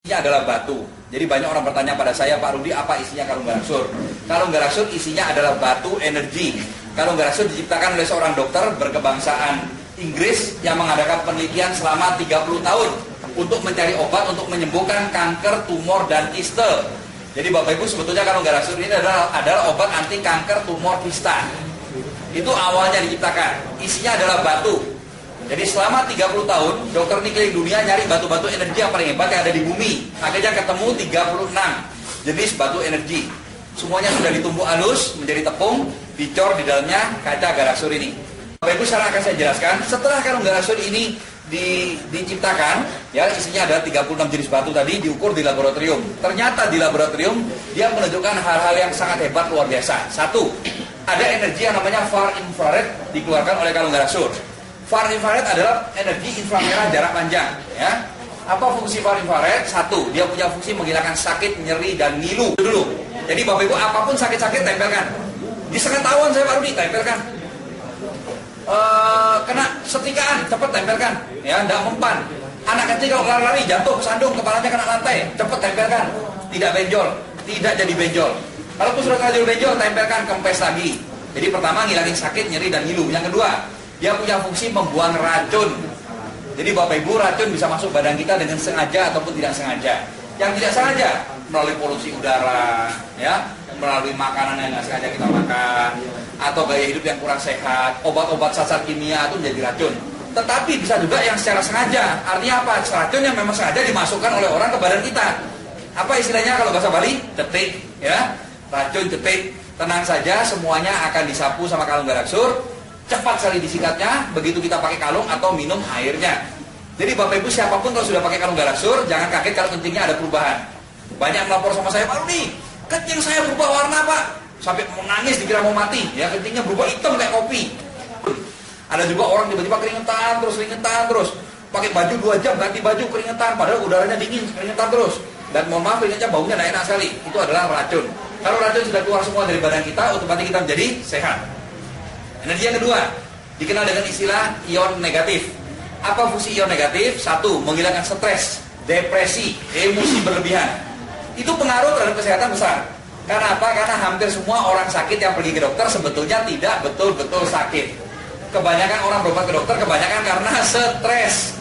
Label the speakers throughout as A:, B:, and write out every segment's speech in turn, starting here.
A: Isinya adalah batu. Jadi banyak orang bertanya pada saya, Pak Rudi, apa isinya kalung garaksur? Kalung garaksur isinya adalah batu energi. Kalung garaksur diciptakan oleh seorang dokter berkebangsaan Inggris yang mengadakan penelitian selama 30 tahun untuk mencari obat untuk menyembuhkan kanker, tumor, dan kiste. Jadi Bapak Ibu, sebetulnya kalung garaksur ini adalah obat anti kanker, tumor, kista. Itu awalnya diciptakan. Isinya adalah batu. Jadi selama 30 tahun, dokter ini keliling dunia nyari batu-batu energi yang paling hebat yang ada di bumi. Akhirnya ketemu 36 jenis batu energi. Semuanya sudah ditumbuk halus menjadi tepung, dicor di dalamnya kaca garaksur ini. Bapak Ibu, sekarang akan saya jelaskan. Setelah kalung garaksur ini diciptakan, ya, isinya ada 36 jenis batu tadi, diukur di laboratorium. Ternyata di laboratorium dia menunjukkan hal-hal yang sangat hebat, luar biasa. Satu, ada energi yang namanya far infrared dikeluarkan oleh kalung garaksur. Far infrared adalah energi inframerah jarak panjang, ya. Apa fungsi far infrared? Satu, dia punya fungsi menghilangkan sakit, nyeri, dan ngilu. Dulu. Jadi Bapak Ibu, apapun sakit-sakit tempelkan. Di seketahuan saya Pak Rudi, tempelkan. Kena setikaan, cepat tempelkan, ya, tidak mempan. Anak kecil kalau lari-lari jatuh kesandung, kepalanya kena lantai, cepat tempelkan. Tidak benjol, tidak jadi benjol. Kalau sudah jadi benjol, tempelkan, kempes lagi. Jadi pertama, ngilangin sakit, nyeri, dan ngilu. Yang kedua, dia punya fungsi membuang racun. Jadi Bapak Ibu, racun bisa masuk badan kita dengan sengaja ataupun tidak sengaja. Yang tidak sengaja melalui polusi udara, ya, melalui makanan yang nggak sengaja kita makan, atau gaya hidup yang kurang sehat, obat-obat cacar kimia itu menjadi racun. Tetapi bisa juga yang secara sengaja. Artinya apa? Racun yang memang sengaja dimasukkan oleh orang ke badan kita. Apa istilahnya kalau bahasa Bali? Cetik, ya. Racun cetik. Tenang saja, semuanya akan disapu sama kalung garaksur. Cepat sekali disikatnya begitu kita pakai kalung atau minum airnya. Jadi Bapak Ibu, siapapun kalau sudah pakai kalung garaksur, jangan kaget kalau kencingnya ada perubahan. Banyak melapor sama saya, Pak Rudi, kencing saya berubah warna Pak, sampai mau nangis dikira mau mati, ya, kencingnya berubah hitam kayak kopi. Ada juga orang tiba-tiba keringetan terus, pakai baju 2 jam ganti baju keringetan, padahal udaranya dingin, keringetan terus. Dan mohon maaf, keringetnya baunya tidak enak sekali. Itu adalah racun. Kalau racun sudah keluar semua dari badan kita, otomatis kita menjadi sehat. Energi yang kedua dikenal dengan istilah ion negatif. Apa fungsi ion negatif? Satu, menghilangkan stres, depresi, emosi berlebihan. Itu pengaruh terhadap kesehatan besar. Karena apa? Karena hampir semua orang sakit yang pergi ke dokter sebetulnya tidak betul-betul sakit. Kebanyakan orang berobat ke dokter kebanyakan karena stres.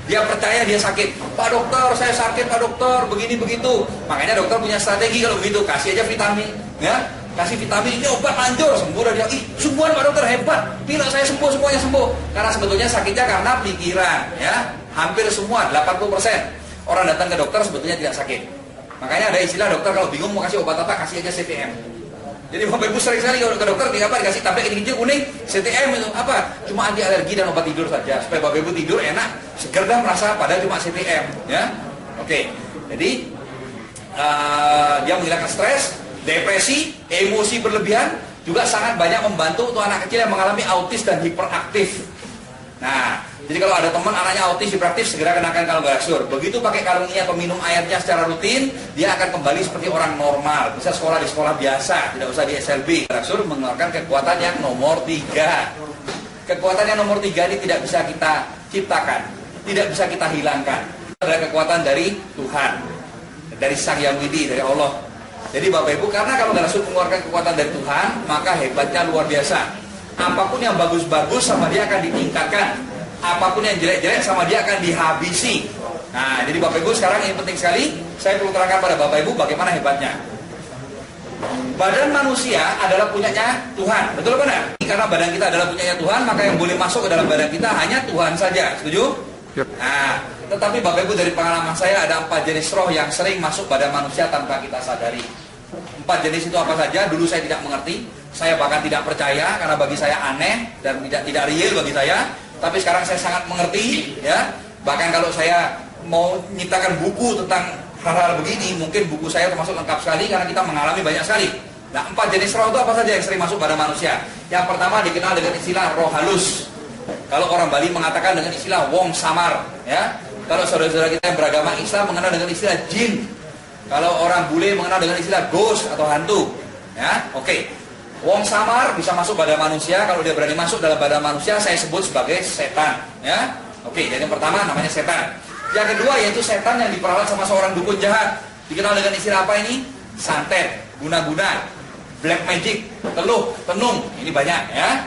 A: Dia percaya dia sakit. Pak dokter, saya sakit Pak dokter, begini begitu. Makanya dokter punya strategi kalau begitu, kasih aja vitamin, ya. Kasih vitamin, ini obat manjur, sembuh dah dia. Ih, sembuhan Pak dokter hebat. Bila saya sembuh, semuanya sembuh. Karena sebetulnya sakitnya karena pikiran, ya. Hampir semua, 80% orang datang ke dokter sebetulnya tidak sakit. Makanya ada istilah dokter kalau bingung mau kasih obat apa, kasih aja CTM. Jadi Bapak Ibu sering sekali kalau ke dokter dikasih tablet ini kecil kuning, CTM itu apa? Cuma anti alergi dan obat tidur saja. Supaya Bapak Ibu tidur enak, seger dah merasa padahal cuma CTM, ya. Oke. Jadi dia menghilangkan stres, depresi, emosi berlebihan, juga sangat banyak membantu untuk anak kecil yang mengalami autis dan hiperaktif. Nah, jadi kalau ada teman anaknya autis hiperaktif, segera kenakan kalung garaksur. Begitu pakai kalung ini atau minum airnya secara rutin, dia akan kembali seperti orang normal. Bisa sekolah di sekolah biasa, tidak usah di SLB. Garaksur mengeluarkan kekuatan yang nomor 3. Kekuatan yang nomor 3 ini tidak bisa kita ciptakan, tidak bisa kita hilangkan. Ada kekuatan dari Tuhan, dari Sang Yang Widi, dari Allah. Jadi Bapak Ibu, karena kalau garaksur mengeluarkan kekuatan dari Tuhan, maka hebatnya luar biasa. Apapun yang bagus-bagus sama dia akan ditingkatkan. Apapun yang jelek-jelek sama dia akan dihabisi. Nah, jadi Bapak Ibu sekarang ini penting sekali. Saya perlu terangkan pada Bapak Ibu bagaimana hebatnya. Badan manusia adalah punyanya Tuhan. Betul benar? Karena badan kita adalah punyanya Tuhan, maka yang boleh masuk ke dalam badan kita hanya Tuhan saja. Setuju? Yep. Nah, tetapi Bapak Ibu dari pengalaman saya ada 4 jenis roh yang sering masuk badan manusia tanpa kita sadari. 4 jenis itu apa saja? Dulu saya tidak mengerti. Saya bahkan tidak percaya karena bagi saya aneh dan tidak real bagi saya. Tapi sekarang saya sangat mengerti, ya. Bahkan kalau saya mau menciptakan buku tentang hal-hal begini, mungkin buku saya termasuk lengkap sekali karena kita mengalami banyak sekali. Nah, 4 jenis roh itu apa saja yang sering masuk pada manusia? Yang pertama dikenal dengan istilah roh halus. Kalau orang Bali mengatakan dengan istilah wong samar, ya. Kalau saudara-saudara kita yang beragama Islam mengenal dengan istilah jin. Kalau orang bule mengenal dengan istilah ghost atau hantu, ya. Oke. Wong samar bisa masuk badan manusia. Kalau dia berani masuk dalam badan manusia, saya sebut sebagai setan, ya. Oke, jadi yang pertama namanya setan. Yang kedua yaitu setan yang diperalat sama seorang dukun jahat. Dikenal dengan istilah apa ini? Santet, guna-guna, black magic, teluh, tenung. Ini banyak ya.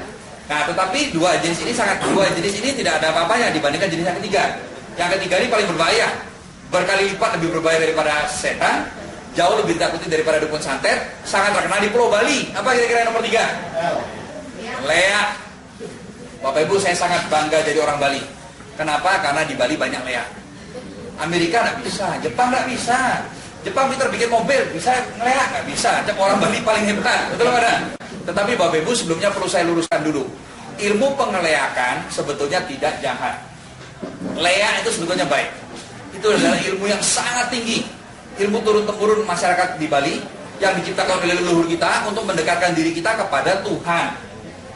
A: Nah, tetapi dua jenis ini tidak ada apa-apanya dibandingkan jenis yang ketiga. Yang ketiga ini paling berbahaya. Berkali lipat lebih berbahaya daripada setan, jauh lebih ditakuti daripada dukun santet, sangat terkenal di Pulau Bali. Apa kira-kira nomor 3? Leak. Bapak Ibu, saya sangat bangga jadi orang Bali. Kenapa? Karena di Bali banyak leak. Amerika nggak bisa, Jepang nggak bisa. Jepang pintar bikin mobil, bisa ngeleak nggak bisa. Orang Bali paling hebat, betul nggak ada? Tetapi Bapak Ibu, sebelumnya perlu saya luruskan dulu. Ilmu pengeleakan sebetulnya tidak jahat. Leak itu sebetulnya baik. Itu adalah ilmu yang sangat tinggi. Ilmu turun-temurun masyarakat di Bali yang diciptakan oleh leluhur kita untuk mendekatkan diri kita kepada Tuhan.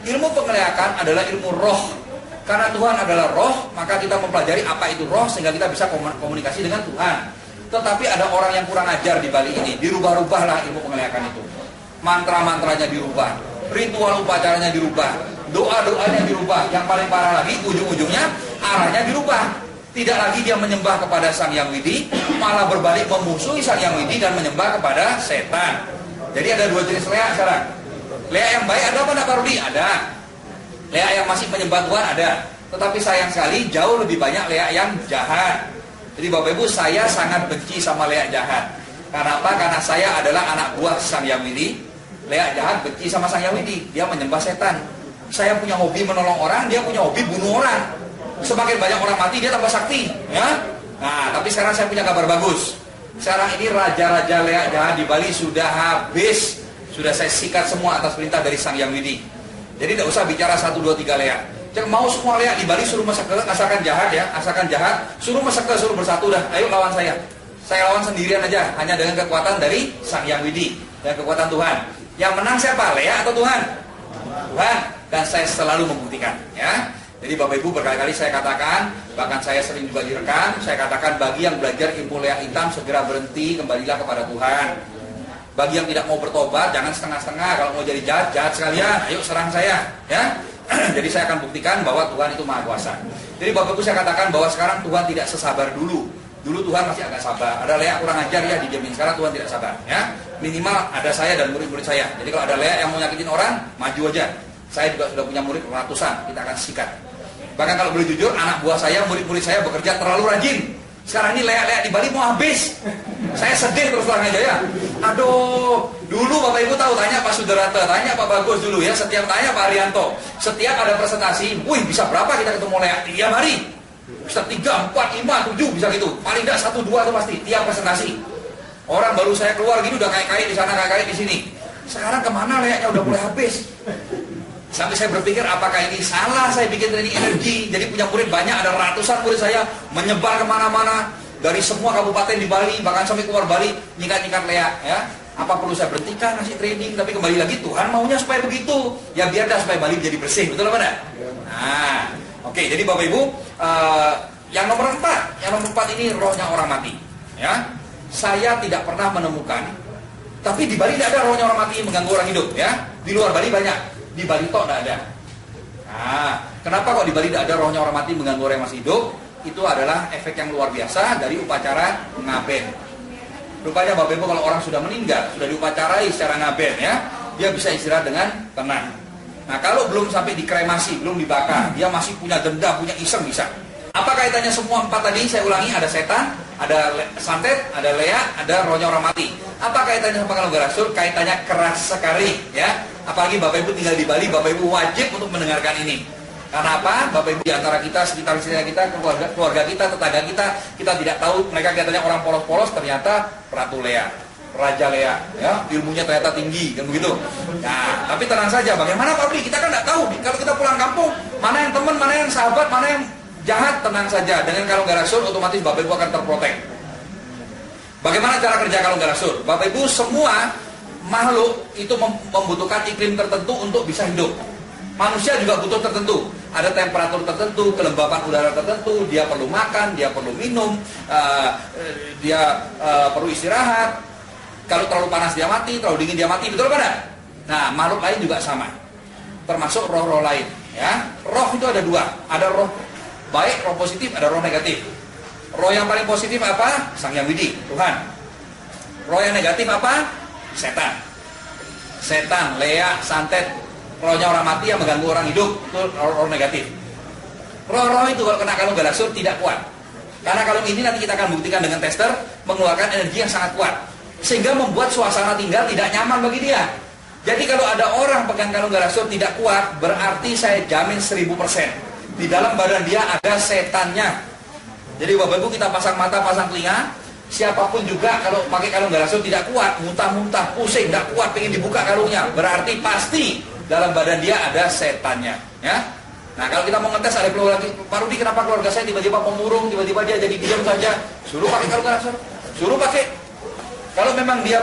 A: Ilmu pengeleakan adalah ilmu roh. Karena Tuhan adalah roh, maka kita mempelajari apa itu roh sehingga kita bisa komunikasi dengan Tuhan. Tetapi ada orang yang kurang ajar di Bali ini, dirubah-rubahlah ilmu pengeleakan itu. Mantra-mantranya dirubah, ritual upacaranya dirubah, doa-doanya dirubah. Yang paling parah lagi, ujung-ujungnya arahnya dirubah. Tidak lagi dia menyembah kepada Sang Hyang Widi, malah berbalik memusuhi Sang Hyang Widi dan menyembah kepada setan. Jadi ada dua jenis leak sekarang. Leak yang baik ada apa enggak, Pak Rudi? Ada. Leak yang masih menyembah Tuhan ada. Tetapi sayang sekali jauh lebih banyak leak yang jahat. Jadi Bapak Ibu, saya sangat benci sama leak jahat. Karena apa? Karena saya adalah anak buah Sang Hyang Widi. Leak jahat benci sama Sang Hyang Widi. Dia menyembah setan. Saya punya hobi menolong orang, dia punya hobi bunuh orang. Semakin banyak orang mati, dia tambah sakti, ya. Nah, tapi sekarang saya punya kabar bagus. Sekarang ini raja-raja leak jahat di Bali sudah habis. Sudah saya sikat semua atas perintah dari Sang Hyang Widi. Jadi tidak usah bicara 1, 2, 3 leak. Jangan mau semua leak di Bali suruh meseke, asalkan jahat ya, asalkan jahat, suruh meseke, suruh bersatu dah. Ayo lawan saya. Saya lawan sendirian aja, hanya dengan kekuatan dari Sang Hyang Widi dan kekuatan Tuhan. Yang menang siapa? Leak atau Tuhan? Tuhan. Dan saya selalu membuktikan, ya. Jadi Bapak Ibu, berkali-kali saya katakan, bahkan saya sering juga direkam, saya katakan bagi yang belajar ilmu leak hitam segera berhenti, kembalilah kepada Tuhan. Bagi yang tidak mau bertobat, jangan setengah-setengah. Kalau mau jadi jahat sekalian, ayo serang saya, ya. Jadi saya akan buktikan bahwa Tuhan itu Maha Kuasa. Jadi Bapak Ibu, saya katakan bahwa sekarang Tuhan tidak sesabar dulu. Dulu Tuhan masih agak sabar. Ada leak kurang ajar ya dijamin. Sekarang Tuhan tidak sabar, ya. Minimal ada saya dan murid-murid saya. Jadi kalau ada leak yang mau nyakitin orang, maju aja. Saya juga sudah punya murid ratusan, kita akan sikat. Bahkan kalau boleh jujur, anak buah saya, murid-murid saya bekerja terlalu rajin. Sekarang ini leak-leak di Bali mau habis. Saya sedih terus terang aja ya. Aduh, dulu Bapak Ibu tahu, tanya Pak Sudarata, tanya Pak Bagus dulu ya. Setiap tanya Pak Arianto, setiap ada presentasi, wih bisa berapa kita ketemu leak? Tiap hari. Bisa 3, 4, 5, 7 bisa gitu. Paling tidak 1, 2 itu pasti tiap presentasi. Orang baru saya keluar gini udah kait-kait di sana, kait-kait di sini. Sekarang kemana leaknya udah mulai habis? Sampai saya berpikir apakah ini salah saya bikin training energi. Jadi punya murid banyak, ada ratusan murid saya menyebar kemana-mana. Dari semua kabupaten di Bali, bahkan sampai keluar Bali, nyikat-nyikat leak, ya. Apa perlu saya berhentikan ngasih training? Tapi kembali lagi Tuhan maunya supaya begitu. Ya biar dah supaya Bali jadi bersih, betul apa enggak? Nah, oke, jadi Bapak Ibu, yang nomor 4 ini rohnya orang mati, ya. Saya tidak pernah menemukan, tapi di Bali tidak ada rohnya orang mati mengganggu orang hidup, ya. Di luar Bali banyak. Di Bali tok tidak ada. Nah, kenapa kok di Bali tidak ada rohnya orang mati mengganggu orang yang masih hidup? Itu adalah efek yang luar biasa dari upacara ngaben. Rupanya Bapak Ibu, kalau orang sudah meninggal, sudah diupacarai secara ngaben, ya, dia bisa istirahat dengan tenang. Nah, kalau belum sampai dikremasi, belum dibakar, dia masih punya dendam, punya iseng bisa. Apa kaitannya semua 4 tadi? Saya ulangi, ada setan, ada santet, ada leak, ada rohnya orang mati. Apa kaitannya sama kalau nggak rasul? Kaitannya keras sekali, ya. Apalagi Bapak Ibu tinggal di Bali, Bapak Ibu wajib untuk mendengarkan ini. Karena apa? Bapak Ibu di antara kita, sekitar kita, keluarga kita, tetangga kita tidak tahu mereka kelihatannya orang polos-polos, ternyata Ratu Leak, Raja Leak, ya, ilmunya ternyata tinggi, kan begitu. Nah, tapi tenang saja, bagaimana Pak Bli? Kita kan tidak tahu. Kalau kita pulang kampung, mana yang teman, mana yang sahabat, mana yang jahat, tenang saja. Dengan kalau nggak rasul, otomatis Bapak Ibu akan terprotek. Bagaimana cara kerja kalau nggak rasul? Bapak Ibu, semua makhluk itu membutuhkan iklim tertentu untuk bisa hidup. Manusia juga butuh tertentu. Ada temperatur tertentu, kelembapan udara tertentu. Dia perlu makan, dia perlu minum, dia perlu istirahat. Kalau terlalu panas dia mati, terlalu dingin dia mati, betul apa enggak? Nah, makhluk lain juga sama. Termasuk roh-roh lain, ya. Roh itu ada 2. Ada roh baik, roh positif, ada roh negatif. Roh yang paling positif apa? Sang Yang Widi, Tuhan. Roh yang negatif apa? Setan. Setan, leak, santet, rohnya orang mati yang mengganggu orang hidup, itu roh negatif. Roh-roh itu kalau kena kalung galaksur tidak kuat. Karena kalung ini nanti kita akan buktikan dengan tester mengeluarkan energi yang sangat kuat, sehingga membuat suasana tinggal tidak nyaman bagi dia. Jadi kalau ada orang pegang kalung galaksur tidak kuat, berarti saya jamin 1000% di dalam badan dia ada setannya. Jadi Bapak Ibu, kita pasang mata, pasang telinga. Siapapun juga kalau pakai kalung galaksur tidak kuat, muntah-muntah, pusing, tidak kuat, pengen dibuka kalungnya, berarti pasti dalam badan dia ada setannya, ya. Nah, kalau kita mau ngetes, ada keluar lagi, Pak Rudi, kenapa keluarga saya tiba-tiba pemurung, tiba-tiba dia jadi diam saja? Suruh pakai kalung galaksur, suruh pakai. Kalau memang dia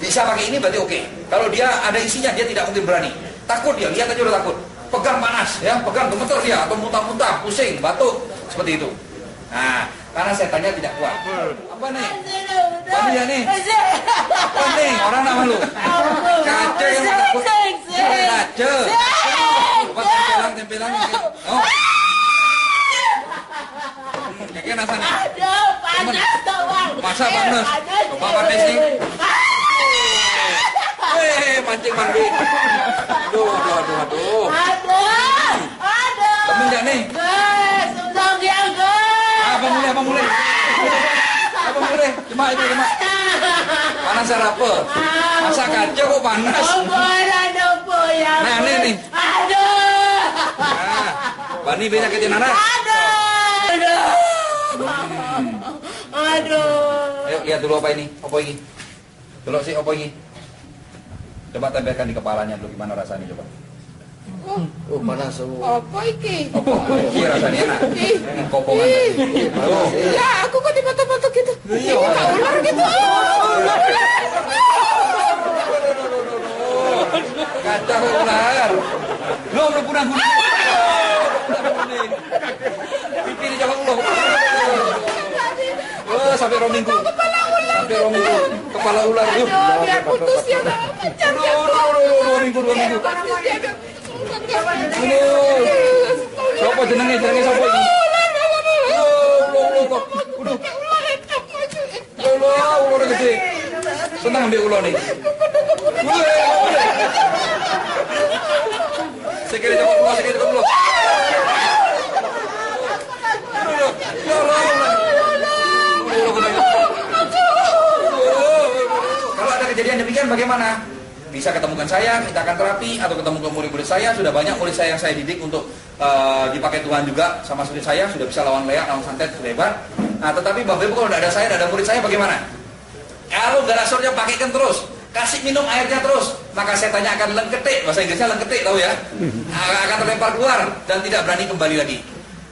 A: bisa pakai ini berarti oke. Kalau dia ada isinya, dia tidak mungkin berani. Takut dia, lihat aja udah takut. Pegang panas, ya, pegang gemeter dia, atau muntah-muntah, pusing, batuk, seperti itu. Nah, karena setannya tidak kuat. Apa nih? Apa dia nih? Apa nih? Orang nama lu? Kaca yang takut. Kaca. Coba tempelan. Oh. Kayaknya nasanya. Masa panas? Coba pakai sih. Mancing mandi. Aduh. Temen gak nih? Apa mulai? Cuma. Panas apa? Masa kaca kok panas? Nah, nih. Nah, Bani nyakitin anak.
B: Aduh.
A: Ayo lihat dulu apa ini? Apa ini? Dulu sih apa ini? Coba tempelkan di kepalanya dulu, gimana rasanya coba.
C: Panas
B: Apa iki?
A: Iya rasanya enak. Kopongan.
B: Ya, aku kok di mata-mata gitu.
A: Iya.
B: Ular gitu.
A: Kaca ular. Lo udah punah kuning. Pipi di jawab lo. Oh, sampai rominggu. Kepala ular.
B: Aduh, biar putus ya. Kejar ya.
A: 2 minggu. Sopo jenenge sopo iki? Ular gede. Senang ambil ular nih. Sekali coba ular. Kalau ada kejadian demikian bagaimana? Bisa ketemukan saya, kita akan terapi, atau ketemu ke murid-murid saya. Sudah banyak murid saya yang saya didik untuk dipakai Tuhan juga sama murid saya, sudah bisa lawan leak, lawan santet, sudah hebat. Nah, tetapi Bapak Ibu kalau tidak ada saya, tidak ada murid saya bagaimana? Kalau galasurnya pakaikan terus, kasih minum airnya terus, maka setannya akan lengketik, bahasa Inggrisnya lengketik, tahu ya? Akan terlempar keluar dan tidak berani kembali lagi.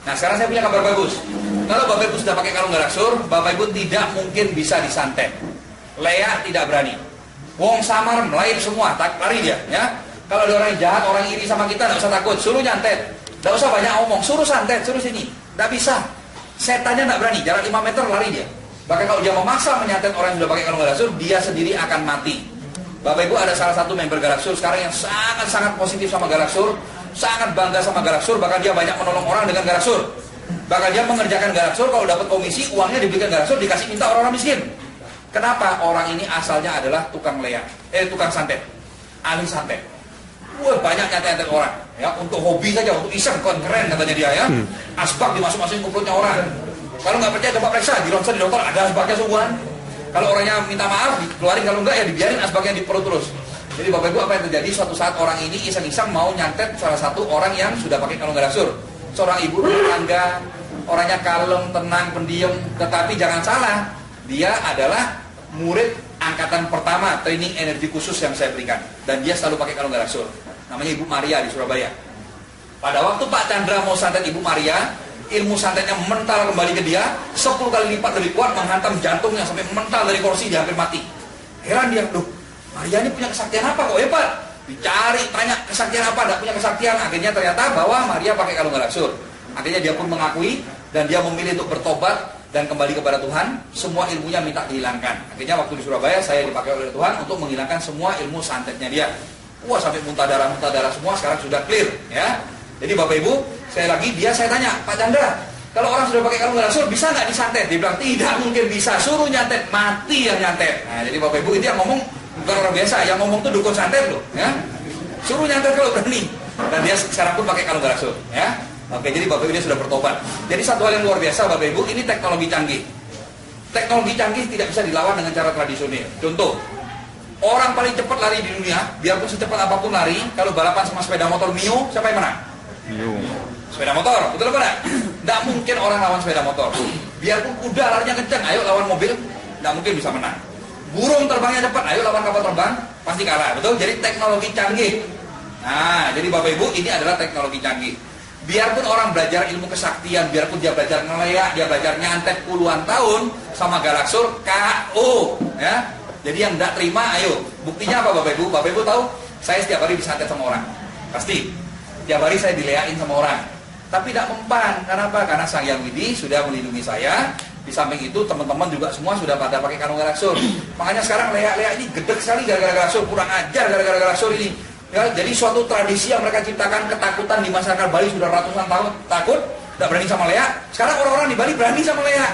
A: Nah, sekarang saya punya kabar bagus. Kalau Bapak Ibu sudah pakai kalung galaksur, Bapak Ibu tidak mungkin bisa disantet. Leak tidak berani. Wong samar melain semua, tak lari dia, ya. Kalau ada orang yang jahat, orang iri sama kita, tidak usah takut, suruh nyantet, tidak usah banyak omong, suruh santet, suruh sini, tidak bisa. Setannya tidak berani, jarak 5 meter lari dia. Bahkan kalau dia memaksa menyantet orang yang sudah pakai kalung galaksur, dia sendiri akan mati. Bapak Ibu, ada salah satu member galaksur sekarang yang sangat positif sama galaksur, sangat bangga sama galaksur, bahkan dia banyak menolong orang dengan galaksur. Bahkan dia mengerjakan galaksur, kalau dapat komisi, uangnya diberikan galaksur, dikasih minta orang-orang miskin. Kenapa? Orang ini asalnya adalah tukang leak, tukang santet, ahli santet. Banyak nyantet orang, ya, untuk hobi saja, untuk iseng, keren katanya dia, ya. Asbak dimasuk-masukin ke perutnya orang. Kalau nggak percaya coba periksa, di ronsen di dokter ada asbaknya sungguhan. Kalau orangnya minta maaf, dikeluarin, kalau enggak ya dibiarin asbaknya di perut terus. Jadi Bapak Ibu, apa yang terjadi? Suatu saat orang ini iseng-iseng mau nyantet salah satu orang yang sudah pakai kalung galaksur. Seorang ibu rumah tangga, orangnya kalem, tenang, pendiam, tetapi jangan salah, dia adalah murid angkatan pertama training energi khusus yang saya berikan, dan dia selalu pakai kalung galaksur. Namanya Ibu Maria di Surabaya. Pada waktu Pak Chandra mau santet Ibu Maria, ilmu santetnya mental kembali ke dia, 10 kali lipat lebih kuat, menghantam jantungnya sampai mental dari kursi, dia hampir mati. Heran dia, loh, Maria ini punya kesaktian apa kok hebat? Dicari, tanya kesaktian apa, tidak punya kesaktian. Akhirnya ternyata bahwa Maria pakai kalung galaksur. Akhirnya dia pun mengakui, dan dia memilih untuk bertobat dan kembali kepada Tuhan. Semua ilmunya minta dihilangkan. Akhirnya waktu di Surabaya saya dipakai oleh Tuhan untuk menghilangkan semua ilmu santetnya dia. Wah, sampai muntah darah semua sekarang sudah clear, ya. Jadi Bapak Ibu, saya tanya, Pak Chandra, Kalau orang sudah pakai kalung rasul, bisa nggak disantet? Dia bilang tidak mungkin bisa. Suruh nyantet, mati yang nyantet. Nah, jadi Bapak Ibu, itu yang ngomong bukan orang biasa, yang ngomong tuh dukun santet loh, ya. Suruh nyantet kalau berani. Dan dia sekarang pun pakai kalung rasul, ya. Oke, jadi Bapak Ibu dia sudah bertobat. Jadi satu hal yang luar biasa Bapak Ibu, ini teknologi canggih. Teknologi canggih tidak bisa dilawan dengan cara tradisional. Contoh, orang paling cepat lari di dunia, biarpun secepat apapun lari, kalau balapan sama sepeda motor Mio, siapa yang menang? Mio. Sepeda motor, betul apa enggak? Tidak mungkin orang lawan sepeda motor. Biarpun kuda larinya kencang, ayo lawan mobil, tidak mungkin bisa menang. Burung terbangnya cepat, ayo lawan kapal terbang, pasti kalah, betul? Jadi teknologi canggih. Nah, jadi Bapak Ibu, ini adalah teknologi canggih. Biarpun orang belajar ilmu kesaktian, biarpun dia belajar ngeleak, dia belajar nyantet puluhan tahun sama Galaksur, KO, ya. Jadi yang tidak terima, ayo. Buktinya apa Bapak Ibu? Bapak Ibu tahu, saya setiap hari disantet sama orang. Pasti. Setiap hari saya dileakin sama orang. Tapi tidak mempan. Kenapa? Karena Sang Hyang Widi sudah melindungi saya. Di samping itu teman-teman juga semua sudah pada pakai kalung Galaksur. Makanya sekarang leak-leak ini gede sekali gara-gara Galaksur. Kurang ajar gara-gara Galaksur ini. Ya, jadi suatu tradisi yang mereka ciptakan, ketakutan di masyarakat Bali sudah ratusan tahun takut, tidak berani sama leak. Sekarang orang-orang di Bali berani sama leak.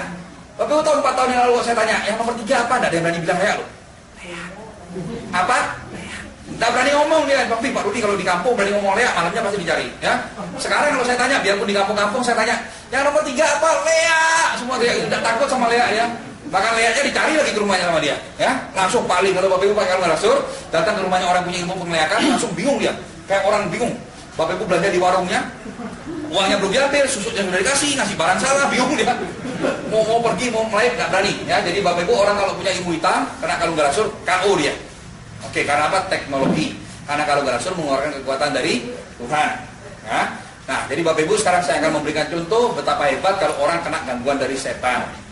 A: Bapak Ibu tahu 4 tahun yang lalu saya tanya, yang nomor 3 apa? Tidak ada yang berani bilang leak loh. Leak. Apa? Leak. Tidak berani ngomong dia. Tapi Pak Rudi kalau di kampung berani ngomong leak, malamnya pasti dicari. Ya. Sekarang kalau saya tanya, biarpun di kampung-kampung saya tanya, yang nomor 3 apa? Leak. Semua dia tidak takut sama leak ya. Bahkan leaknya dicari lagi ke rumahnya sama dia, ya. Langsung paling kalau Bapak Ibu pakai kalung Galaksur, datang ke rumahnya orang punya ilmu pengeleakan, langsung bingung dia, kayak orang bingung. Bapak Ibu belanja di warungnya, uangnya belum diambil, susuknya sudah dikasih, ngasih barang salah, bingung dia. Mau pergi, mau melek, nggak berani, ya. Jadi Bapak Ibu orang kalau punya ilmu hitam, kena kalung Galaksur, KO dia. Oke, karena apa? Teknologi. Karena kalung Galaksur mengeluarkan kekuatan dari Tuhan, ya. Nah, jadi Bapak Ibu sekarang saya akan memberikan contoh betapa hebat kalau orang kena gangguan dari setan.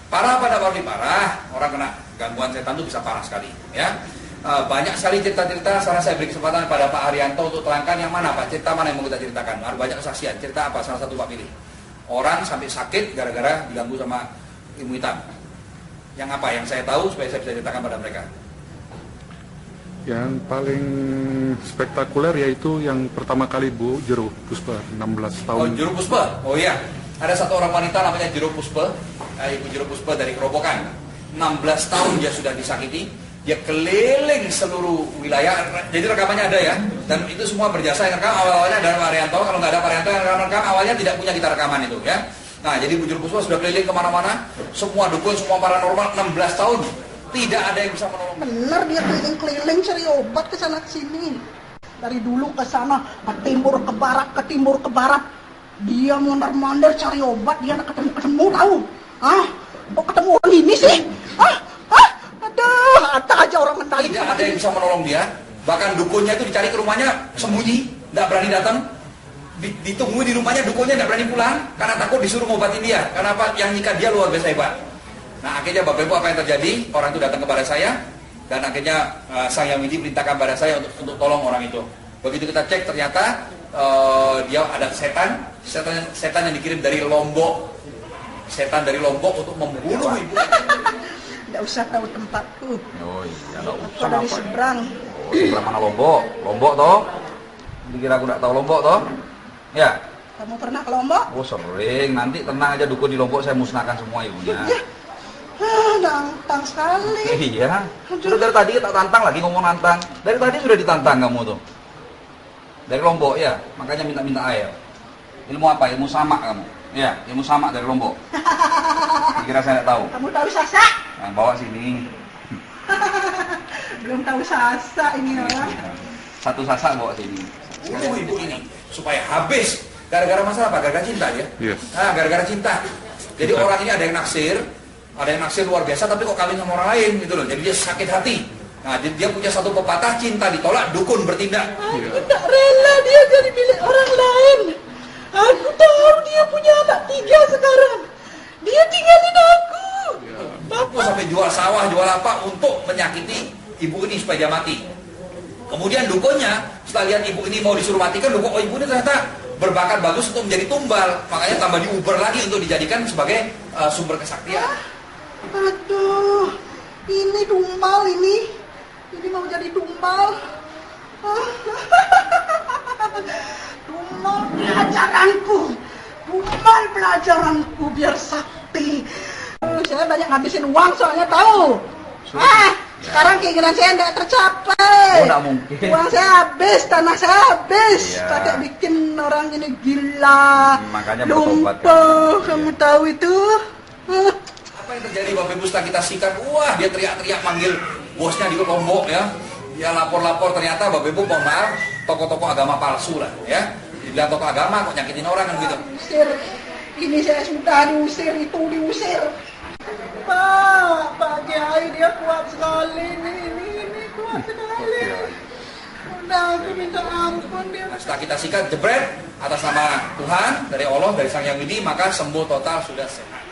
A: Parah pada parah, orang kena gangguan setan itu bisa parah sekali, ya. Banyak sekali cerita-cerita. Sekarang saya beri kesempatan pada Pak Haryanto untuk terangkan yang mana Pak, cerita mana yang mau kita ceritakan. Ada banyak kesaksian, cerita apa? Salah satu Pak pilih. Orang sampai sakit gara-gara diganggu sama ilmu hitam. Yang apa? Yang saya tahu supaya saya bisa ceritakan pada mereka.
D: Yang paling spektakuler yaitu yang pertama kali Bu Jero Puspa 16 tahun.
A: Oh, Jero Puspa. Oh iya. Ada satu orang wanita namanya Jero Puspa, Ibu Jero Puspa dari Kerobokan. 16 tahun dia sudah disakiti, dia keliling seluruh wilayah. Jadi rekamannya ada ya, dan itu semua berjasa. Yang rekam awalnya ada Pak Haryanto. Kalau nggak ada Pak Haryanto yang rekam awalnya tidak punya kita rekaman itu, ya. Nah, jadi Bu Jero Puspa sudah keliling kemana-mana, semua dukun, semua paranormal, 16 tahun, tidak ada yang bisa menolong.
E: Bener dia keliling-keliling cari obat ke sana ke sini. Dari dulu ke sana, ke timur ke barat, ke timur ke barat. Dia mondar-mandir cari obat, dia nggak ketemu tahu. Kok ketemu orang ini sih? Ada aja orang mentalik.
A: Tidak ada yang bisa menolong dia. Bahkan dukunnya itu dicari ke rumahnya sembunyi, tidak berani datang. Ditunggu di rumahnya, dukunnya tidak berani pulang karena takut disuruh ngobatin dia. Karena apa? Yang nyikat dia luar biasa hebat. Nah, akhirnya Bapak Ibu apa yang terjadi? Orang itu datang kepada saya dan akhirnya Sang Hyang Widi perintahkan pada saya untuk tolong orang itu. Begitu kita cek ternyata dia ada setan yang dikirim dari Lombok. Setan dari Lombok untuk membunuh ibu.
E: Tidak usah tahu tempatku.
A: Oh iya,
E: aku dari seberang.
A: Oh, seberang mana Lombok? Lombok toh? Dikira aku tidak tahu Lombok toh? Ya.
E: Kamu pernah ke Lombok?
A: Oh sering. Nanti tenang aja, dukun di Lombok saya musnahkan semua ibunya.
E: Ya. Nantang sekali.
A: Iya. Sudah dari tadi tak tantang lagi ngomong nantang. Dari tadi sudah ditantang kamu tuh. Dari Lombok ya, makanya minta air. Ilmu apa? Ilmu samak kamu. Ya, ilmu samak dari Lombok. Kira saya tidak tahu.
E: Kamu tahu sasak?
A: Nah, bawa sini.
E: Belum tahu sasak ini orang.
A: Satu sasak bawa sini. Ibu ini supaya habis. Gara-gara masalah apa? Gara-gara cinta ya?
D: Yes.
A: Nah, gara-gara cinta. Jadi orang ini ada yang naksir luar biasa, tapi kok kawin sama orang lain gitu loh. Jadi dia sakit hati. Nah, dia punya satu pepatah, cinta ditolak, dukun bertindak.
E: Aku tak rela dia jadi milik orang lain. Aku tahu dia punya anak 3 sekarang. Dia tinggalin aku.
A: Aku sampai jual sawah, jual apa untuk menyakiti ibu ini supaya dia mati. Kemudian dukunnya, setelah lihat ibu ini mau disuruh matikan, dukun ibu ini ternyata berbakat bagus untuk menjadi tumbal. Makanya tambah diuber lagi untuk dijadikan sebagai sumber kesaktian.
E: Aduh, ini tumbal ini. Ini mau jadi tumbal. Tumbal ajaranku. Kuman pelajaranku biar sakti. Saya banyak ngabisin uang soalnya tahu. Sekarang keinginan saya tidak tercapai.
A: Oh, nggak mungkin.
E: Uang saya habis, tanah saya habis.
A: Iya.
E: Pakai bikin orang ini gila.
A: Makanya bertobat,
E: lumpuh, kamu tahu itu?
A: Apa yang terjadi Bapak Ibu setelah kita sikat? Wah, dia teriak-teriak manggil bosnya di Lombok ya. Dia lapor-lapor, ternyata Bapak Ibu mohon maaf, tokoh-tokoh agama palsu lah ya. Dibilang tokoh agama kok nyakitin orang kan gitu.
E: Usir. Ini saya sudah diusir, itu diusir. Pak Kiai dia kuat sekali ini kuat sekali. Udah aku minta ampun dia.
A: Nah, setelah kita sikat jebret atas nama Tuhan dari Allah dari Sang Yang Widi, maka sembuh total, sudah sehat.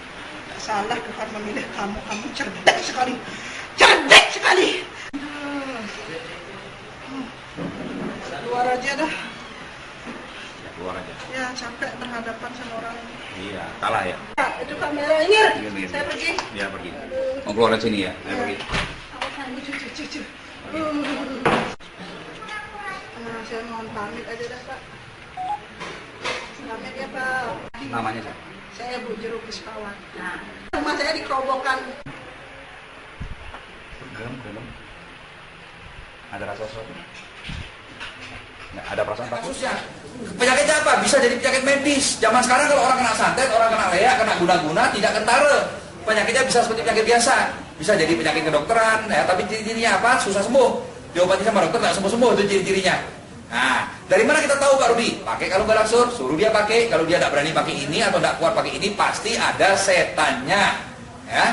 E: Salah Tuhan memilih kamu cerdas sekali. Cerdas sekali. Keluar aja dah.
A: Keluar aja.
E: Ya capek berhadapan sama orang.
A: Iya, kalah ya.
E: Itu kamera ingir.
A: Ingir.
E: Saya pergi.
A: Dia pergi. Mau keluar dari sini ya? Saya pergi.
E: Cucu. Saya mohon pamit aja dah Pak. Pamit ya Pak.
A: Namanya siapa?
E: Saya Bu Jeruk Puspawan. Rumah saya di Kerobokan.
A: Dalam. Ada rasa sesuatu? Nggak, ada perasaan takut? Kasusnya, penyakitnya apa? Bisa jadi penyakit medis. Zaman sekarang kalau orang kena santet, orang kena leak, kena guna-guna, tidak kentara. Penyakitnya bisa seperti penyakit biasa. Bisa jadi penyakit kedokteran, ya, tapi ciri-cirinya apa? Susah sembuh. Diobati sama dokter, nggak sembuh-sembuh, itu ciri-cirinya. Nah, dari mana kita tahu Pak Rudi? Pakai kalung galaksur, suruh dia pakai. Kalau dia tidak berani pakai ini atau tidak kuat pakai ini, pasti ada setannya. Ya,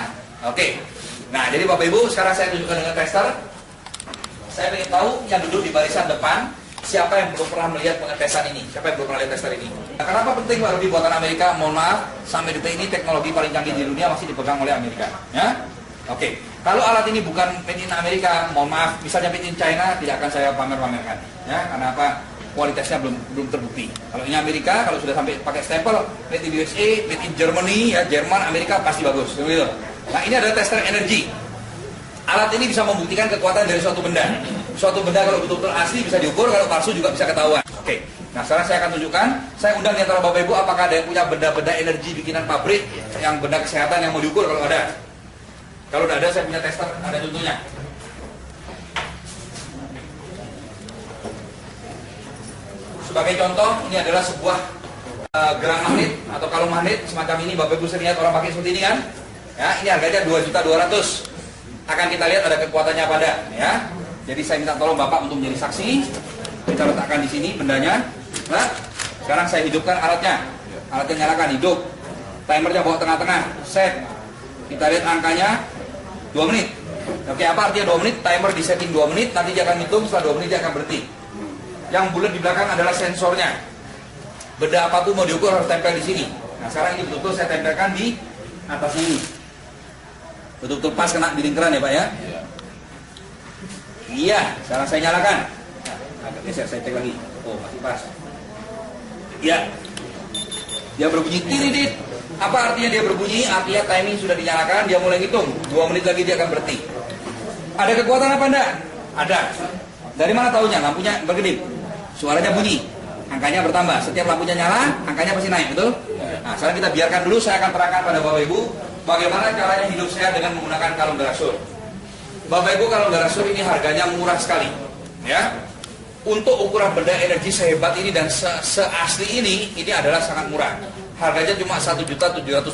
A: oke. Nah, jadi Bapak Ibu, sekarang saya tunjukkan dengan tester. Saya ingin tahu yang duduk di barisan depan, siapa yang belum pernah melihat pengetesan ini? Siapa yang belum pernah lihat tester ini? Nah, kenapa penting Pak Rudi buatan Amerika? Mohon maaf, sampai detik ini teknologi paling canggih di dunia masih dipegang oleh Amerika. Ya, oke. Kalau alat ini bukan made in Amerika, mohon maaf, misalnya made in China, tidak akan saya pamer-pamerkan. Ya, karena apa? Kualitasnya belum terbukti. Kalau ini Amerika, kalau sudah sampai pakai stempel made in USA, made in Germany, ya Jerman, Amerika pasti bagus. Gitu. Nah, ini adalah tester energi. Alat ini bisa membuktikan kekuatan dari suatu benda. Suatu benda kalau betul-betul asli bisa diukur, kalau palsu juga bisa ketahuan. Oke. Nah, sekarang saya akan tunjukkan. Saya undang di antara Bapak Ibu, apakah ada yang punya benda-benda energi bikinan pabrik, yang benda kesehatan yang mau diukur kalau ada. Kalau tidak ada, saya punya tester, ada contohnya. Sebagai contoh, ini adalah sebuah gelang magnet atau kalung magnet semacam ini. Bapak Ibu sering lihat orang pakai seperti ini kan? Ya, ini harganya 2.200.000. Akan kita lihat ada kekuatannya pada, ya. Jadi saya minta tolong Bapak untuk menjadi saksi. Kita letakkan di sini bendanya. Nah, sekarang saya hidupkan alatnya. Alatnya nyalakan, hidup. Timernya bawa tengah-tengah. Set. Kita lihat angkanya 2 menit. Oke, apa artinya 2 menit? Timer di setting 2 menit, nanti dia akan hitung, setelah 2 menit dia akan berhenti. Yang bulat di belakang adalah sensornya. Benda apapun mau diukur harus tempel di sini. Nah, sekarang ini betul-betul saya tempelkan di atas ini. Betul-betul pas kena di lingkaran ya Pak ya? Iya, sekarang saya nyalakan. Nah, agak geser, saya cek lagi. Oh, masih pas. Iya. Dia berbunyi tiridit. Apa artinya dia berbunyi? Artinya timing sudah dinyalakan, dia mulai hitung. 2 menit lagi dia akan berhenti. Ada kekuatan apa enggak? Ada. Dari mana tahunya? Lampunya berkedip. Suaranya bunyi. Angkanya bertambah. Setiap lampunya nyala, angkanya pasti naik, betul? Nah, sekarang kita biarkan dulu, saya akan terangkan pada Bapak Ibu bagaimana caranya hidup saya dengan menggunakan kalung galaksur. Bapak Ibu, kalung galaksur ini harganya murah sekali. Ya. Untuk ukuran benda energi sehebat ini dan seasli ini adalah sangat murah. Harganya cuma 1.725.000.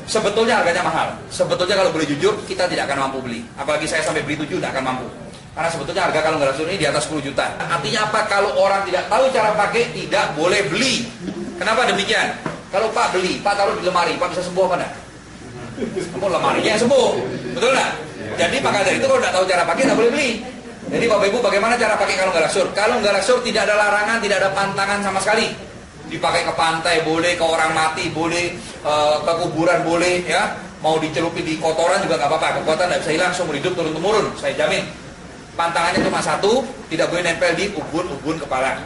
A: Sebetulnya harganya mahal. Sebetulnya kalau boleh jujur, kita tidak akan mampu beli. Apalagi saya sampai beli 7 tidak akan mampu. Karena sebetulnya harga kalung galaksur ini di atas 10 juta. Artinya apa? Kalau orang tidak tahu cara pakai, tidak boleh beli. Kenapa demikian? Kalau Pak beli, Pak taruh di lemari, Pak bisa sembuh apa enggak? Sembuh lemarinya yang sembuh. Betul enggak? Jadi maka dari itu kalau tidak tahu cara pakai, tidak boleh beli. Jadi Bapak Ibu, bagaimana cara pakai kalung galaksur? Kalung galaksur tidak ada larangan, tidak ada pantangan sama sekali. Dipakai ke pantai boleh, ke orang mati boleh, ke kuburan boleh, ya. Mau dicelupin di kotoran juga nggak apa-apa. Kekuatan tidak bisa hilang, seumur hidup turun-temurun, saya jamin. Pantangannya cuma satu, tidak boleh nempel di ubun-ubun kepala.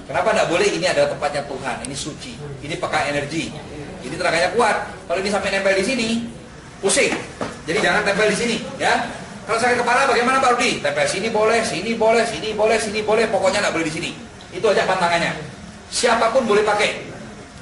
A: Kenapa tidak boleh? Ini adalah tempatnya Tuhan, ini suci, ini peka energi, ini tenaganya kuat. Kalau ini sampai nempel di sini, pusing. Jadi jangan tempel di sini, ya. Kalau sakit kepala bagaimana Pak Rudi? Tempel sini boleh, sini boleh, sini boleh, sini boleh, pokoknya tidak boleh di sini. Itu aja pantangannya. Siapapun boleh pakai.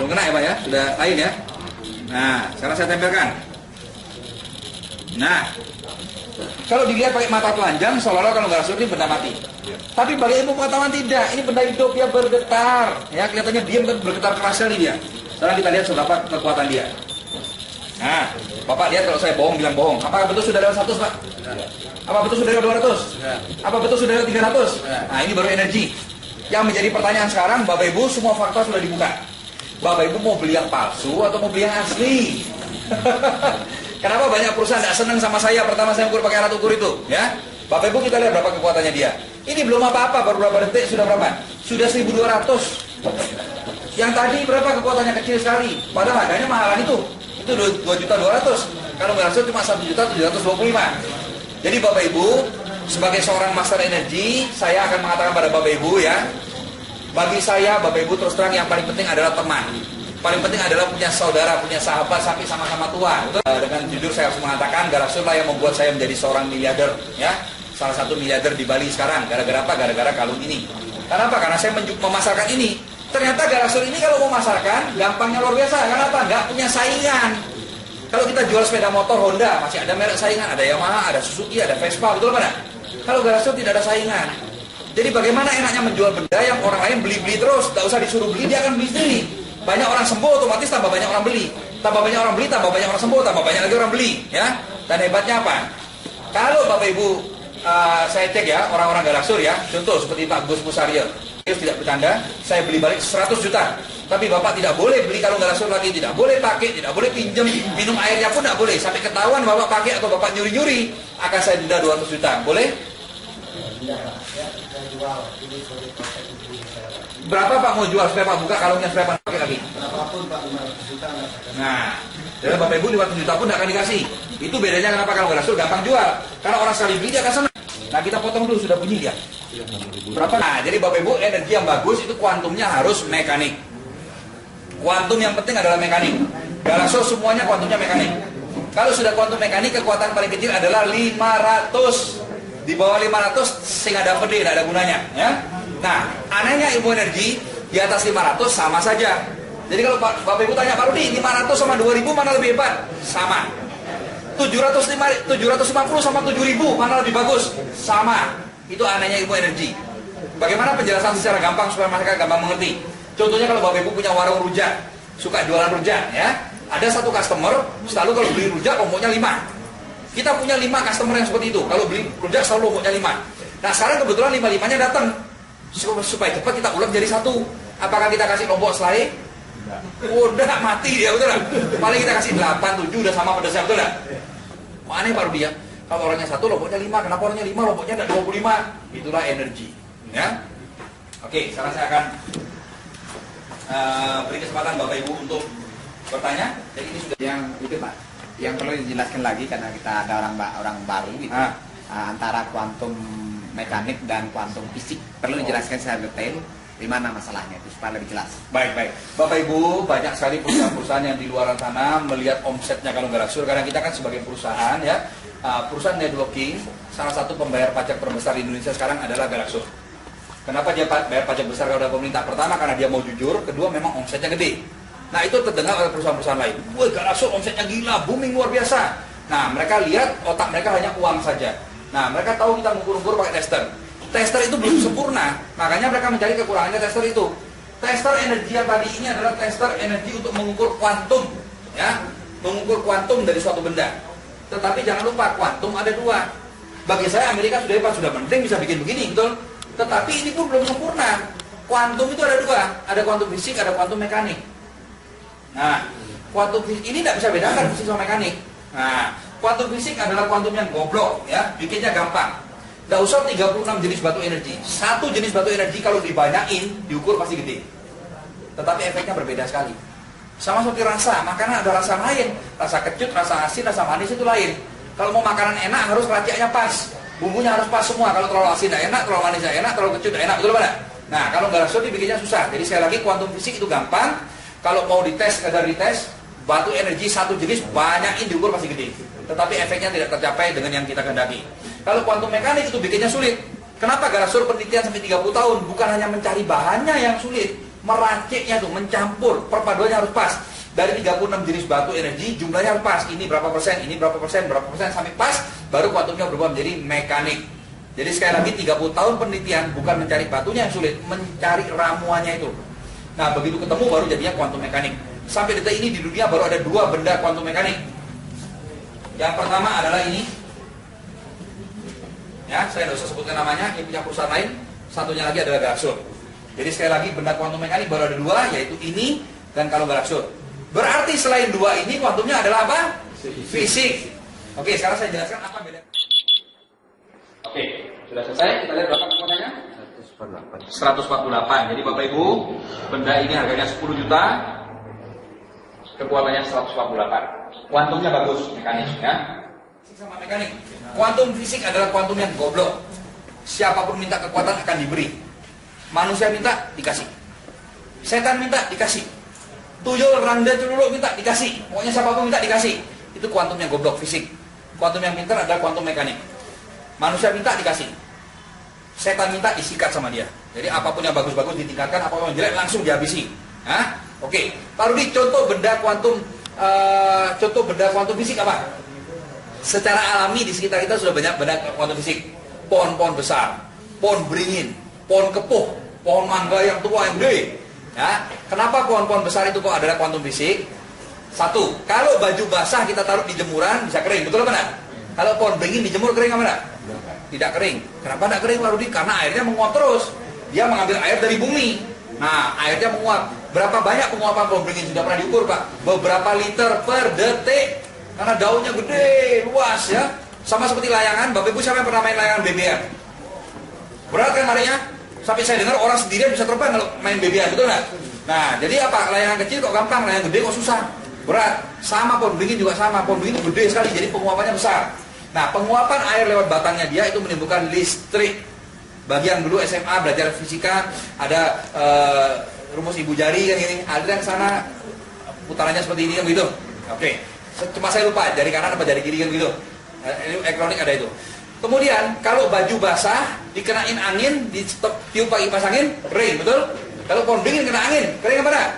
A: Belum kena ya Pak ya? Sudah lain ya? Nah, sekarang saya tempelkan. Nah, kalau dilihat pakai mata telanjang, seolah-olah kalau nggak ini benda mati. Tapi bagi ilmu pengetahuan tidak, ini benda hidup, dia bergetar. Ya, kelihatannya diam tapi bergetar keras sekali dia. Sekarang kita lihat seberapa kekuatan dia. Nah, Bapak lihat kalau saya bohong, bilang bohong. Apakah betul sudah lewat 100 Pak? Apa betul sudah lewat 200? Apa betul sudah lewat 300? Nah, ini baru energi. Yang menjadi pertanyaan sekarang, Bapak Ibu, semua fakta sudah dibuka. Bapak Ibu mau beli yang palsu atau mau beli yang asli? Kenapa banyak perusahaan tidak senang sama saya pertama saya ukur pakai alat ukur itu? Ya, Bapak Ibu kita lihat berapa kekuatannya dia. Ini belum apa-apa, baru berapa detik sudah berapa? Sudah 1200. Yang tadi berapa kekuatannya kecil sekali. Padahal harganya mahalan itu. Itu 2.200.000. Kalau nggak rasul cuma 1.725. Jadi Bapak Ibu, sebagai seorang master energi, saya akan mengatakan pada Bapak Ibu ya. Bagi saya, Bapak Ibu terus terang yang paling penting adalah teman. Paling penting adalah punya saudara, punya sahabat sampai sama-sama tua. Dengan jujur saya harus mengatakan Garasul lah yang membuat saya menjadi seorang miliarder, ya. Salah satu miliarder di Bali sekarang. Gara-gara apa? Gara-gara kalung ini. Kenapa? Karena saya memasarkan ini. Ternyata Garasul ini kalau memasarkan gampangnya luar biasa. Kenapa? Nggak punya saingan. Kalau kita jual sepeda motor Honda masih ada merek saingan, ada Yamaha, ada Suzuki, ada Vespa, betul mana? Kalau Garasul tidak ada saingan. Jadi bagaimana enaknya menjual benda yang orang lain beli-beli terus, nggak usah disuruh beli, dia akan beli sendiri. Banyak orang sembuh, otomatis tambah banyak orang beli. Tambah banyak orang beli, tambah banyak orang sembuh, tambah banyak lagi orang beli. Ya. Dan hebatnya apa? Kalau Bapak Ibu, saya cek ya, orang-orang Garasul ya, contoh seperti Pak Gus Musaryo, tidak bercanda, saya beli balik 100 juta. Tapi Bapak tidak boleh beli kalau Garasul lagi, tidak boleh pakai, tidak boleh pinjam, minum airnya pun tidak boleh. Sampai ketahuan Bapak pakai atau Bapak nyuri-nyuri, akan saya denda 200 juta. Boleh? Berapa Pak mau jual supaya Pak buka kalungnya supaya Pak pakai lagi?
C: Berapapun Pak, 500 juta.
A: Nah, jadi Bapak Ibu 500 juta pun tidak akan dikasih. Itu bedanya kenapa kalau Garasul gampang jual. Karena orang sekali beli dia akan senang. Nah kita potong dulu, sudah bunyi dia. Berapa? Nah jadi Bapak Ibu energi yang bagus itu kuantumnya harus mekanik. Kuantum yang penting adalah mekanik. Garasul semuanya kuantumnya mekanik. Kalau sudah kuantum mekanik, kekuatan paling kecil adalah 500. Di bawah 500 sehingga ada PD, tidak ada gunanya. Ya. Nah, anehnya ilmu energi di atas 500 sama saja. Jadi kalau Bapak Ibu tanya, Pak Rudi, 500 sama 2000 mana lebih hebat? Sama. 750 sama 7000 mana lebih bagus? Sama. Itu anehnya ilmu energi. Bagaimana penjelasan secara gampang supaya masyarakat gampang mengerti? Contohnya kalau Bapak Ibu punya warung rujak, suka jualan rujak ya. Ada satu customer, selalu kalau beli rujak lomboknya 5. Kita punya 5 customer yang seperti itu. Kalau beli rujak selalu lomboknya 5. Nah sekarang kebetulan 5-5-nya datang. Supaya cepat kita ulang jadi 1. Apakah kita kasih lombok selai? Udah mati dia, betul gak? Paling kita kasih 8, 7 udah sama pedasnya, betul gak? Aneh Pak Rudi ya. Kalau orangnya 1 lomboknya 5, kenapa orangnya 5 lomboknya enggak 25? Itulah energi. Ya. Oke, sekarang saya akan beri kesempatan Bapak Ibu untuk bertanya. Jadi ini sudah
F: yang itu Pak, yang perlu dijelaskan lagi karena kita ada orang baru gitu. Antara kuantum mekanik dan kuantum fisik perlu dijelaskan secara detail di mana masalahnya itu supaya lebih jelas.
A: Baik. Bapak Ibu, banyak sekali perusahaan-perusahaan yang di luar sana melihat omsetnya kalau Garasul, karena kita kan sebagai perusahaan ya, perusahaan networking, salah satu pembayar pajak terbesar di Indonesia sekarang adalah Garasul. Kenapa dia bayar pajak besar kepada pemerintah? Pertama karena dia mau jujur, kedua memang omsetnya gede. Nah itu terdengar oleh perusahaan-perusahaan lain. Wah Garasul omsetnya gila, booming luar biasa. Nah mereka lihat otak mereka hanya uang saja. Nah mereka tahu kita mengukur-ukur pakai tester. Tester itu belum sempurna, makanya mereka mencari kekurangannya tester itu. Tester energi yang tadi ini adalah tester energi untuk mengukur kuantum, ya, mengukur kuantum dari suatu benda. Tetapi jangan lupa kuantum ada 2. Bagi saya Amerika sudah hebat, sudah penting bisa bikin begini, betul. Tetapi ini pun belum sempurna. Kuantum itu ada 2, ada kuantum fisik, ada kuantum mekanik. Nah, kuantum fisik ini tidak bisa bedakan fisik sama mekanik. Nah, kuantum fisik adalah kuantum yang goblok, ya, bikinnya gampang. Tidak usah 36 jenis batu energi. Satu jenis batu energi kalau dibanyakin, diukur pasti gede. Tetapi efeknya berbeda sekali. Sama seperti rasa, makanan ada rasa lain. Rasa kecut, rasa asin, rasa manis itu lain. Kalau mau makanan enak harus raciknya pas. Bumbunya harus pas semua. Kalau terlalu asin tidak enak, terlalu manis tidak enak, terlalu kecut tidak enak. Betul pada? Nah, kalau Garasul dibikinnya susah. Jadi sekali lagi kuantum fisik itu gampang. Kalau mau dites, kadar dites, batu energi satu jenis banyakin diukur pasti gede. Tetapi efeknya tidak tercapai dengan yang kita kehendaki. Kalau kuantum mekanik itu bikinnya sulit. Kenapa Garasul penelitian sampai 30 tahun? Bukan hanya mencari bahannya yang sulit, Meranciknya tuh, mencampur, perpaduannya harus pas. Dari 36 jenis batu energi, jumlahnya harus pas. Ini berapa persen, berapa persen, sampai pas, baru kuantumnya berubah menjadi mekanik. Jadi sekali lagi 30 tahun penelitian bukan mencari batunya yang sulit, mencari ramuannya itu. Nah, begitu ketemu baru jadinya kuantum mekanik. Sampai detik ini di dunia baru ada 2 benda kuantum mekanik. Yang pertama adalah ini. Ya, saya tidak usah sebutkan namanya, ini punya perusahaan lain. Satunya lagi adalah Galaxur. Jadi sekali lagi benda kuantum mekanik baru ada 2, yaitu ini dan kalau Galaxur. Berarti selain 2 ini kuantumnya adalah apa? Fisik. Oke, sekarang saya jelaskan apa beda. Oke, sudah selesai. Kita lihat berapa kekuatannya? 148. Jadi Bapak Ibu, benda ini harganya 10 juta. Kekuatannya 148. Kuantumnya bagus, mekanik ya. Sama mekanik. Kuantum fisik adalah kuantum yang goblok. Siapapun minta kekuatan akan diberi. Manusia minta, dikasih. Setan minta, dikasih. Tuyul, randa, cululuk minta, dikasih. Pokoknya siapapun minta, dikasih. Itu kuantum yang goblok, fisik. Kuantum yang pintar adalah kuantum mekanik. Manusia minta, dikasih. Setan minta, disikat sama dia. Jadi apapun yang bagus-bagus ditingkatkan, apapun yang jelek langsung dihabisi. Hah? Oke. Pak Rudi, contoh benda kuantum fisik apa? Secara alami di sekitar kita sudah banyak benda kuantum fisik. Pohon-pohon besar, pohon beringin, pohon kepuh, pohon mangga yang tua yang gede. Ya, kenapa pohon-pohon besar itu kok adalah kuantum fisik? Satu, kalau baju basah kita taruh di jemuran bisa kering, betul apa enggak? Kalau pohon beringin dijemur kering apa enggak? Tidak kering. Kenapa enggak kering, Pak Rudi? Karena airnya menguap terus. Dia mengambil air dari bumi. Nah, airnya menguap. Berapa banyak penguapan pohon beringin sudah pernah diukur, Pak? Beberapa liter per detik. Karena daunnya gede, luas ya. Sama seperti layangan, Bapak Ibu siapa yang pernah main layangan bebean? Berat kan larinya? Sampai saya dengar orang sendirian bisa terbang kalau main bebean, betul nggak? Nah, jadi apa? Layangan kecil kok gampang, layangan gede kok susah. Berat. Sama pohon beringin juga sama. Pohon beringin itu gede sekali, jadi penguapannya besar. Nah, penguapan air lewat batangnya dia itu menimbulkan listrik. Bagi yang dulu SMA belajar fisika, ada rumus ibu jari kan ini, aliran ke sana putarannya seperti ini kan begitu. Oke. Cuma saya lupa jari kanan apa jari kiri kan gitu. Elektronik ada itu. Kemudian kalau baju basah dikenain angin, tiup pakai kipas angin, kering, betul? Kalau pohon beringin kena angin, kering apa enggak?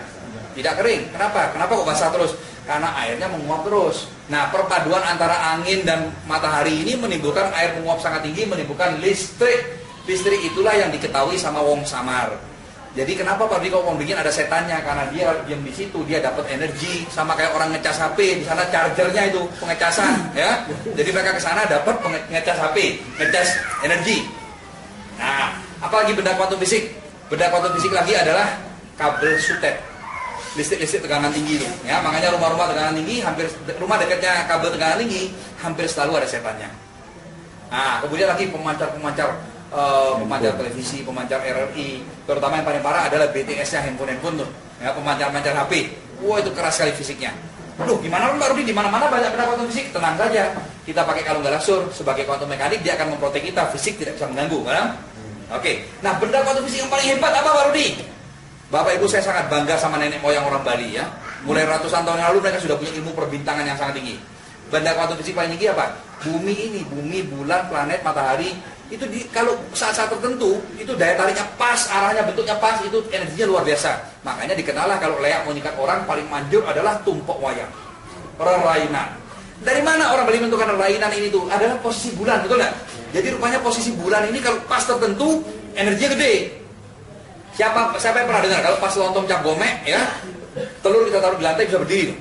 A: Tidak kering. Kenapa? Kenapa kok basah terus? Karena airnya menguap terus. Nah, perpaduan antara angin dan matahari ini menimbulkan air menguap sangat tinggi, menimbulkan listrik. Listrik itulah yang diketahui sama wong samar. Jadi kenapa Pak Rudi kalau pohon beringin ada setannya? Karena dia diam di situ, dia dapat energi sama kayak orang ngecas HP, di sana chargernya itu pengecasan, ya. Jadi mereka ke sana dapat ngecas HP, ngecas energi. Nah, apalagi benda kuantum fisik? Benda kuantum fisik lagi adalah kabel sutet. Listrik tegangan tinggi itu, ya. Makanya rumah-rumah tegangan tinggi, hampir rumah dekatnya kabel tegangan tinggi, hampir selalu ada setannya. Nah, kemudian lagi pemancar televisi, pemancar RRI, terutama yang paling parah adalah BTS-nya, handphone tuh, ya, pemancar-pemancar HP. Wah, itu keras sekali fisiknya. Aduh, gimana Pak Rudi? Di mana-mana banyak benda kuantum fisik. Tenang saja, kita pakai kalung Galaxur sebagai kuantum mekanik, dia akan memprotek kita, fisik tidak bisa mengganggu, kan? Oke. Nah, benda kuantum fisik yang paling hebat apa Pak Rudi? Bapak Ibu, saya sangat bangga sama nenek moyang orang Bali ya. Mulai ratusan tahun yang lalu mereka sudah punya ilmu perbintangan yang sangat tinggi. Benda kuantum fisik paling tinggi apa? Bumi ini, bumi, bulan, planet, matahari. Itu kalau saat-saat tertentu itu daya tariknya pas, arahnya bentuknya pas, itu energinya luar biasa. Makanya dikenallah kalau leak mau nyikat orang paling manjur adalah tumpok wayang, rerainan. Dari mana orang Bali menentukan rerainan ini tuh? Adalah posisi bulan, betul nggak? Jadi rupanya posisi bulan ini kalau pas tertentu energinya gede. Siapa yang pernah dengar kalau pas lontong cap gomek ya, telur kita taruh di lantai bisa berdiri tuh.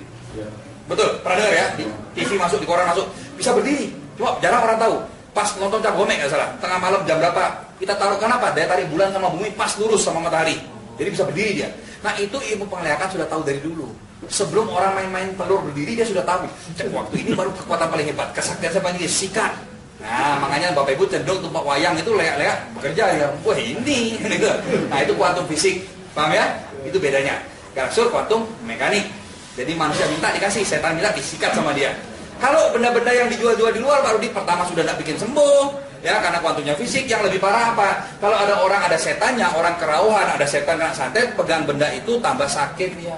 A: Betul, pernah dengar ya? Di TV masuk, di koran masuk, bisa berdiri. Cuma jarang orang tahu. Pas nonton cap gomek nggak salah, tengah malam jam berapa kita taruh, kenapa? Daya tarik bulan sama bumi pas lurus sama matahari, jadi bisa berdiri dia. Nah, itu ilmu penglihatan sudah tahu dari dulu. Sebelum orang main-main telur berdiri dia sudah tahu. Waktu ini baru kekuatan paling hebat, kesaktian siapa ini? Sikat. Nah, makanya Bapak Ibu cenderung tumpah wayang itu leak-leak bekerja ya. Wah, ini gitu. Nah, itu kuantum fisik, paham ya? Itu bedanya. Galaxur kuantum mekanik. Jadi manusia minta dikasih, setan minta disikat sama dia. Kalau benda-benda yang dijual-jual di luar, Pak Rudi, pertama sudah tidak bikin sembuh, ya, karena kuantumnya fisik. Yang lebih parah apa? Kalau ada orang ada setannya, orang kerauhan, ada setan kena santet, pegang benda itu tambah sakit dia.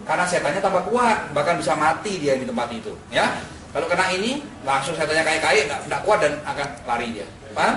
A: Karena setannya tambah kuat, bahkan bisa mati dia di tempat itu, ya. Kalau kena ini, langsung setannya kayak nggak kuat dan akan lari dia. Paham?